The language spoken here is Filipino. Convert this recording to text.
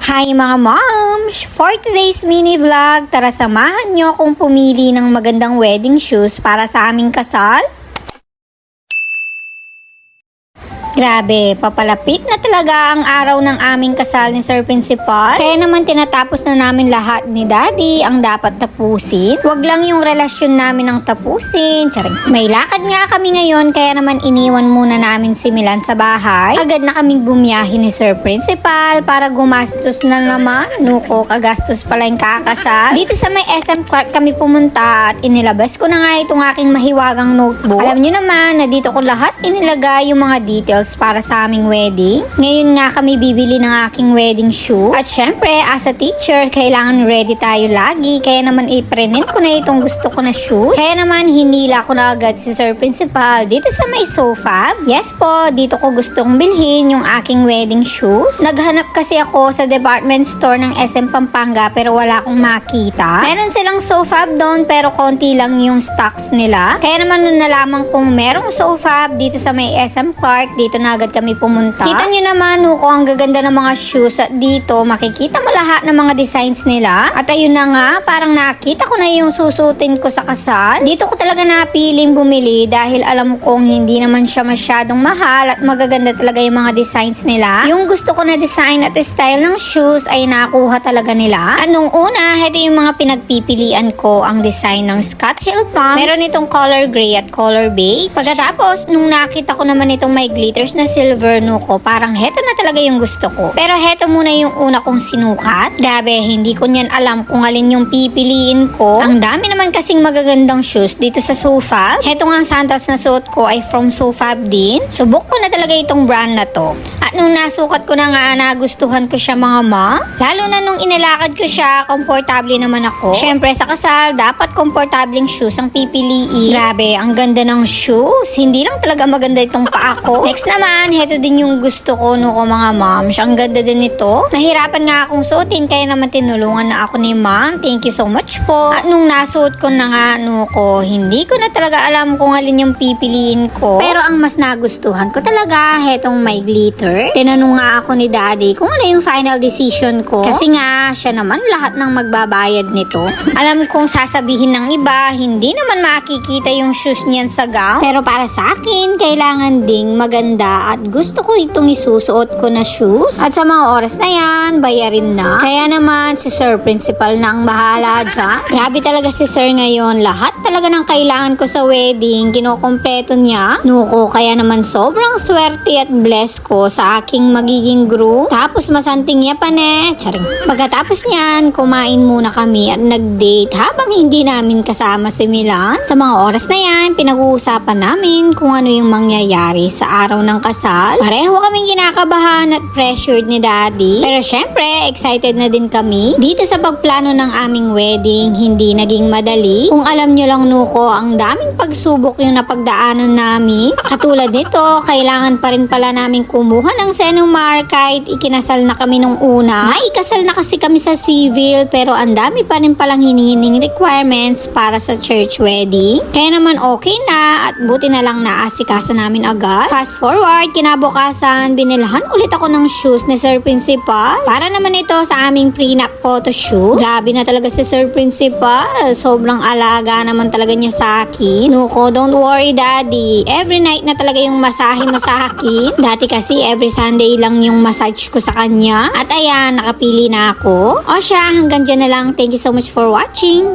Hi mga moms! For today's mini vlog, tara samahan nyo akong pumili ng magandang wedding shoes para sa aming kasal. Grabe, papalapit na talaga ang araw ng aming kasal ni Sir Principal. Kaya naman tinatapos na namin lahat ni Daddy ang dapat tapusin. Huwag lang yung relasyon namin ang tapusin. Charing. May lakad nga kami ngayon kaya naman iniwan muna namin si Milan sa bahay. Agad na kaming bumiyahin ni Sir Principal para gumastos na naman. Nuko, kagastos pala yung kakasal. Dito sa may SM Clark kami pumunta at inilabas ko na nga itong aking mahiwagang notebook. Alam nyo naman na dito ko lahat inilagay yung mga details para sa aming wedding. Ngayon nga kami bibili ng aking wedding shoe. At syempre, as a teacher, kailangan ready tayo lagi. Kaya naman i-print ko na itong gusto ko na shoes. Kaya naman hinila ko na agad si Sir Principal dito sa may sofa. Yes po, dito ko gustong bilhin yung aking wedding shoes. Naghanap kasi ako sa department store ng SM Pampanga pero wala akong makita. Meron silang sofa doon pero konti lang yung stocks nila. Kaya naman nung nalaman kong merong sofa dito sa may SM Clark, dito na agad kami pumunta. Kita nyo naman ko ang gaganda ng mga shoes at dito makikita mo lahat ng mga designs nila. At ayun na nga, parang nakita ko na yung susutin ko sa kasal. Dito ko talaga napiling bumili dahil alam kong hindi naman siya masyadong mahal at magaganda talaga yung mga designs nila. Yung gusto ko na design at style ng shoes ay nakuha talaga nila. At nung una, ito yung mga pinagpipilian ko, ang design ng Scott Hill pumps. Meron itong color gray at color beige. Pagkatapos, nung nakita ko naman itong may glitters na silver ko, parang heto na talaga yung gusto ko. Pero heto muna yung una kong sinukat. Grabe, hindi ko niyan alam kung alin yung pipiliin ko. Ang dami naman kasing magagandang shoes dito sa Sofab. Heto nga ang sandals na suot ko ay from Sofab din. Subok ko na talaga itong brand na to. At nung nasukat ko na nga, nagustuhan ko siya mga ma. Lalo na nung inilakad ko siya, komportable naman ako. Syempre sa kasal, dapat komportableng shoes ang pipiliin. Grabe, ang ganda ng shoes. Hindi lang talaga maganda itong paa ko. Next naman, heto din yung gusto ko mga moms. Ang ganda din ito. Nahirapan nga akong suotin kaya naman tinulungan na ako ni ma'am. Thank you so much po. At nung nasuot ko na nga hindi ko na talaga alam kung alin yung pipiliin ko. Pero ang mas nagustuhan ko talaga, hetong may glitter. Tinanong nga ako ni Daddy kung ano yung final decision ko. Kasi nga, siya naman lahat ng magbabayad nito. Alam kong sasabihin ng iba, hindi naman makikita yung shoes niyan sa gown. Pero para sa akin, kailangan ding maganda at gusto ko itong isusuot ko na shoes. At sa mga oras na yan, bayarin na. Kaya naman, si Sir Principal na ang bahala dyan. Grabe talaga si Sir ngayon. Lahat talaga ng kailangan ko sa wedding, kinokompleto niya. Kaya naman sobrang swerte at bless ko sa aking magiging groom. Tapos masanting niya pa Charing. Pagkatapos niyan, kumain muna kami at nag-date habang hindi namin kasama si Milan. Sa mga oras na yan, pinag-uusapan namin kung ano yung mangyayari sa araw ng kasal. Pareho kaming kinakabahan at pressured ni Daddy. Pero syempre, excited na din kami. Dito sa pagplano ng aming wedding, hindi naging madali. Kung alam nyo lang ang daming pagsubok yung napagdaanan namin. Katulad nito, kailangan pa rin pala namin kumuha ng Senomar kahit ikinasal na kami nung una. Ikasal na kasi kami sa civil pero ang dami pa rin palang hinihiling requirements para sa church wedding. Kaya naman okay na at buti na lang naasikaso namin agad. Fast forward, kinabukasan, binilahan ulit ako ng shoes ni Sir Principal. Para naman ito sa aming prenup photoshoot. Grabe na talaga si Sir Principal. Sobrang alaga naman talaga niya sa akin. Don't worry Daddy. Every night na talaga yung masahe mo sa akin. Dati kasi every Sunday lang yung massage ko sa kanya. At ayan, nakapili na ako. O siya, hanggang dyan na lang. Thank you so much for watching.